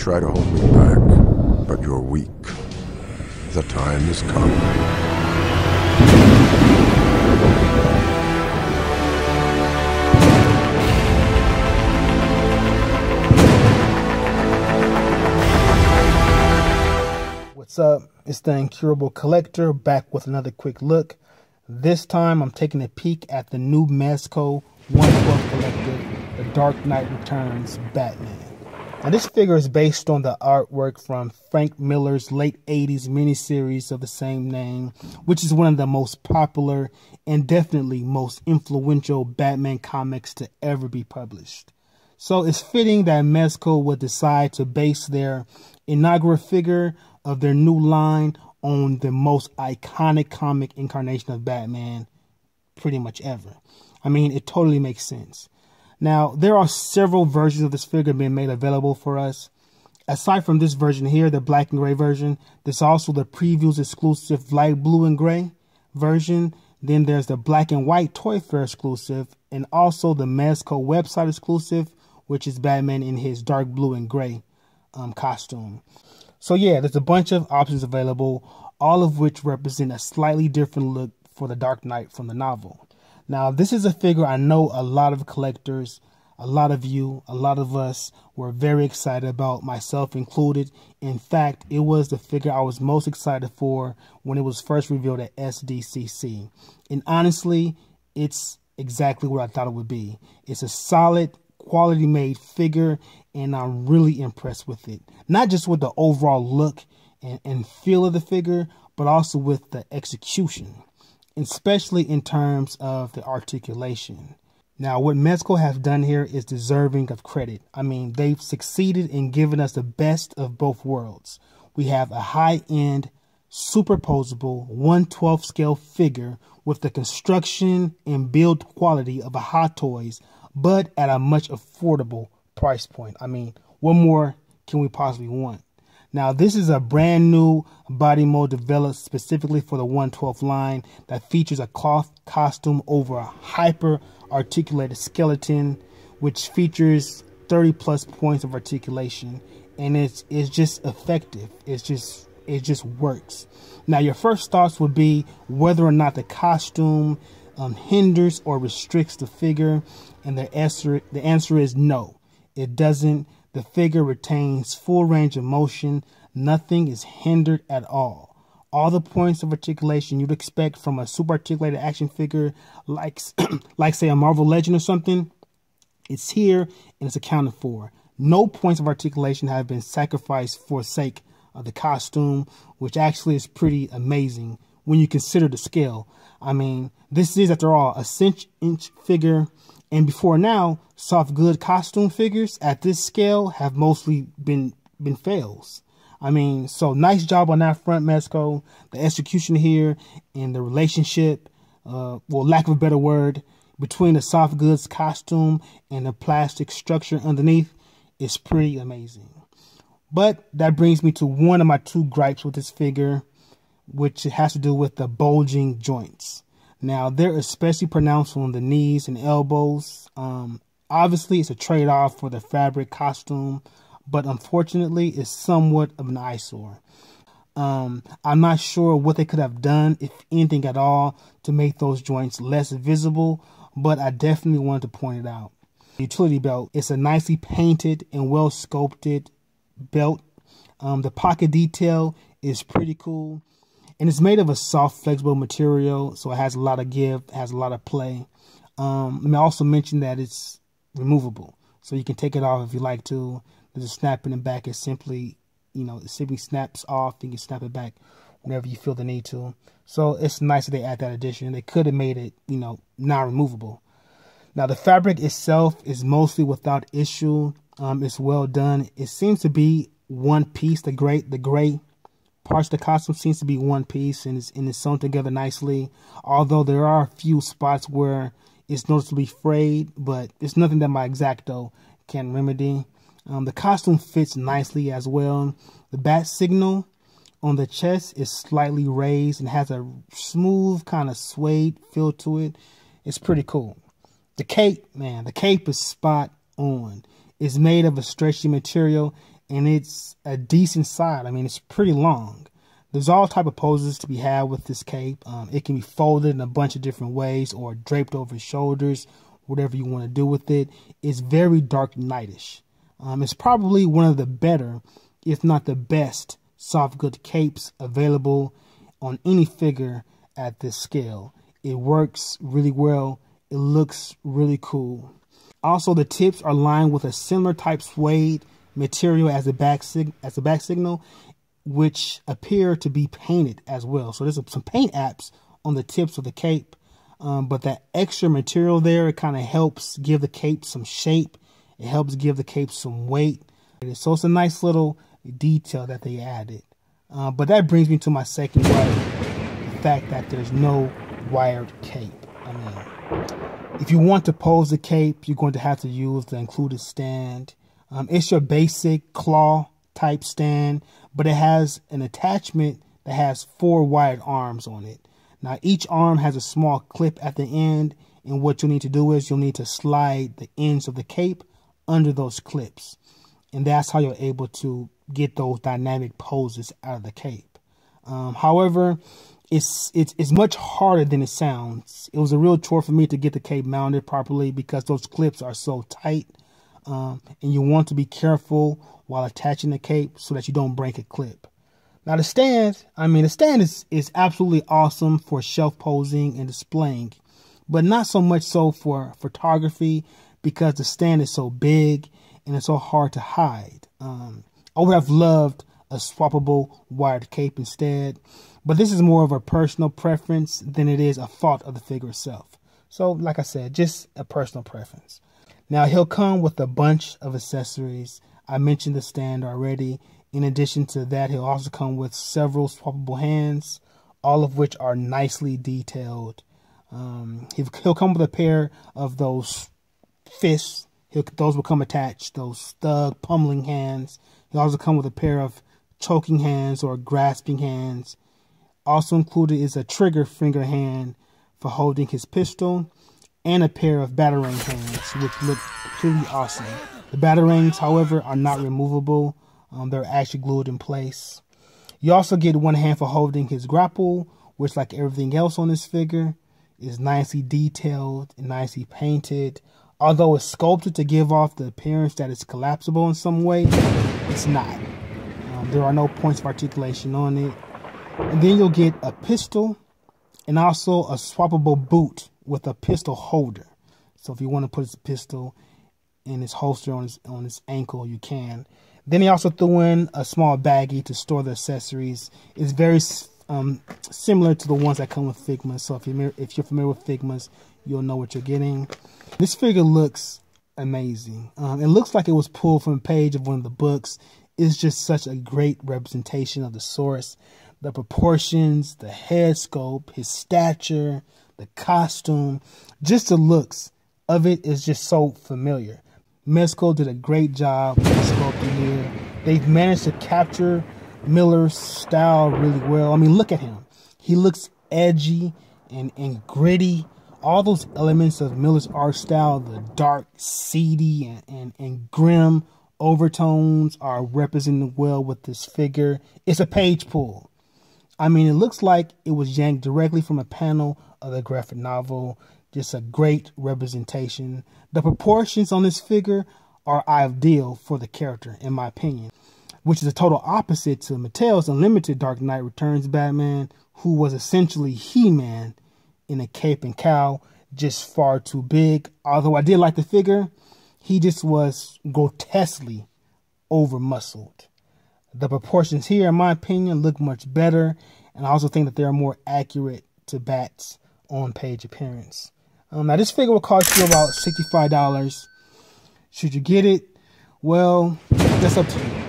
try to hold me back, but you're weak. The time has come. What's up? It's the Incurable Collector back with another quick look. This time I'm taking a peek at the new Mezco 112 Collective, The Dark Knight Returns Batman. Now this figure is based on the artwork from Frank Miller's late 80s miniseries of the same name, which is one of the most popular and definitely most influential Batman comics to ever be published. So it's fitting that Mezco would decide to base their inaugural figure of their new line on the most iconic comic incarnation of Batman pretty much ever. I mean, it totally makes sense. Now, there are several versions of this figure being made available for us. Aside from this version here, the black and gray version, there's also the previews exclusive light blue and gray version. Then there's the black and white Toy Fair exclusive, and also the Mezco website exclusive, which is Batman in his dark blue and gray costume. So yeah, there's a bunch of options available, all of which represent a slightly different look for the Dark Knight from the novel. Now, this is a figure I know a lot of collectors, a lot of you, a lot of us were very excited about, myself included. In fact, it was the figure I was most excited for when it was first revealed at SDCC. And honestly, it's exactly what I thought it would be. It's a solid, quality made figure, and I'm really impressed with it. Not just with the overall look and feel of the figure, but also with the execution, especially in terms of the articulation. Now, what Mezco have done here is deserving of credit. I mean, they've succeeded in giving us the best of both worlds. We have a high-end, superposable 1/12 scale figure with the construction and build quality of a Hot Toys, but at a much affordable price point. I mean, what more can we possibly want? Now, this is a brand new body mold developed specifically for the 112 line that features a cloth costume over a hyper articulated skeleton, which features 30 plus points of articulation, and it's just effective. It just works. Now, your first thoughts would be whether or not the costume hinders or restricts the figure, and the answer is no, it doesn't. The figure retains full range of motion. Nothing is hindered at all. All the points of articulation you'd expect from a super articulated action figure like say a Marvel Legend or something, it's here and it's accounted for. No points of articulation have been sacrificed for sake of the costume, which actually is pretty amazing when you consider the scale. I mean, this is, after all, a 6-inch figure, and before now, soft good costume figures at this scale have mostly been fails. I mean, so nice job on that front, Mezco. The execution here and the relationship, well, lack of a better word, between the soft goods costume and the plastic structure underneath is pretty amazing. But that brings me to one of my two gripes with this figure, which has to do with the bulging joints. Now, they're especially pronounced on the knees and elbows. Obviously, it's a trade-off for the fabric costume, but unfortunately, it's somewhat of an eyesore. I'm not sure what they could have done, if anything at all, to make those joints less visible, but I definitely wanted to point it out. The utility belt, it's a nicely painted and well-sculpted belt. The pocket detail is pretty cool. And it's made of a soft, flexible material, so it has a lot of give, has a lot of play. Let me also mention that it's removable, so you can take it off if you like to. There's a snap in the back. It simply, it simply snaps off. You can snap it back whenever you feel the need to. So it's nice that they add that addition. They could have made it, non-removable. Now, the fabric itself is mostly without issue. It's well done. It seems to be one piece. The gray parts of the costume seems to be one piece, and it's sewn together nicely. Although there are a few spots where it's noticeably frayed, but it's nothing that my X-Acto can remedy. The costume fits nicely as well. The bat signal on the chest is slightly raised and has a smooth kind of suede feel to it. It's pretty cool. The cape, man, the cape is spot on. It's made of a stretchy material and it's a decent size. I mean, it's pretty long. There's all type of poses to be had with this cape. It can be folded in a bunch of different ways or draped over his shoulders, whatever you want to do with it. It's very Dark Knight-ish. It's probably one of the better, if not the best, soft good capes available on any figure at this scale. It works really well. It looks really cool. Also, the tips are lined with a similar type suede material as the back signal, which appear to be painted as well. So there's some paint apps on the tips of the cape, but that extra material there, it kind of helps give the cape some shape. It helps give the cape some weight. So it's a nice little detail that they added. But that brings me to my second gripe, the fact that there's no wired cape. I mean, if you want to pose the cape, you're going to have to use the included stand. It's your basic claw type stand, but it has an attachment that has 4 wired arms on it. Now, each arm has a small clip at the end, and what you'll need to do is you'll need to slide the ends of the cape under those clips. And that's how you're able to get those dynamic poses out of the cape. However, it's much harder than it sounds. It was a real chore for me to get the cape mounted properly because those clips are so tight. And you want to be careful while attaching the cape so that you don't break a clip. Now the stand, is absolutely awesome for shelf posing and displaying, but not so much so for photography because the stand is so big and it's so hard to hide. I would have loved a swappable wired cape instead, but this is more of a personal preference than it is a fault of the figure itself. So like I said, just a personal preference. Now he'll come with a bunch of accessories. I mentioned the stand already. In addition to that, he'll also come with several swappable hands, all of which are nicely detailed. He'll come with a pair of those fists. Those will come attached, those thug pummeling hands. He'll also come with a pair of choking hands or grasping hands. Also included is a trigger finger hand for holding his pistol and a pair of batarang hands, which look pretty awesome. The batarangs, however, are not removable. They're actually glued in place. You also get one hand for holding his grapple, which, like everything else on this figure, is nicely detailed and nicely painted. Although it's sculpted to give off the appearance that it's collapsible in some way, it's not. There are no points of articulation on it. And then you'll get a pistol and also a swappable boot with a pistol holder. So if you want to put his pistol in his holster on his ankle, you can. Then he also threw in a small baggie to store the accessories. It's very similar to the ones that come with Figmas. So if you're familiar with Figmas, you'll know what you're getting. This figure looks amazing. It looks like it was pulled from a page of one of the books. It's just such a great representation of the source. The proportions, the head sculpt, his stature, the costume, just the looks of it is just so familiar. Mezco did a great job with the sculpting here. They've managed to capture Miller's style really well. I mean, look at him. He looks edgy and gritty. All those elements of Miller's art style, the dark, seedy, and grim overtones are represented well with this figure. It's a page pull. I mean, it looks like it was yanked directly from a panel of the graphic novel. Just a great representation. The proportions on this figure are ideal for the character, in my opinion, which is a total opposite to Mattel's Unlimited Dark Knight Returns Batman, who was essentially He-Man in a cape and cowl, just far too big. Although I did like the figure, he just was grotesquely over-muscled. The proportions here, in my opinion, look much better, and I also think that they're more accurate to Bat's on-page appearance. Now, this figure will cost you about $65. Should you get it? Well, that's up to you.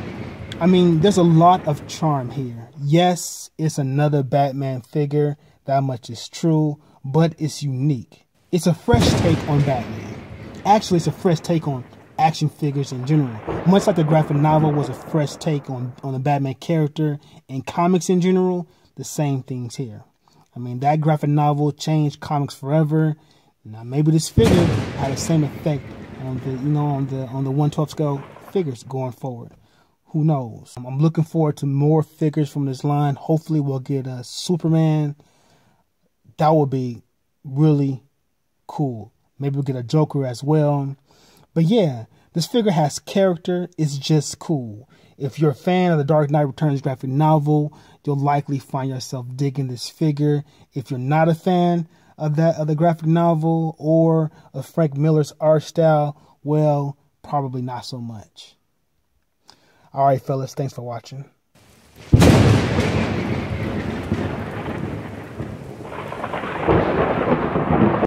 I mean, there's a lot of charm here. Yes, it's another Batman figure. That much is true, but it's unique. It's a fresh take on Batman. Actually, it's a fresh take on action figures in general. Much like the graphic novel was a fresh take on the Batman character and comics in general, the same things here. I mean, that graphic novel changed comics forever. Now, maybe this figure had the same effect on the 1/12 scale figures going forward. who knows? I'm looking forward to more figures from this line. Hopefully we'll get a Superman. That would be really cool. Maybe we'll get a Joker as well. But yeah, this figure has character. It's just cool. If you're a fan of the Dark Knight Returns graphic novel, you'll likely find yourself digging this figure. If you're not a fan of the graphic novel or of Frank Miller's art style, well, probably not so much. All right, fellas, thanks for watching.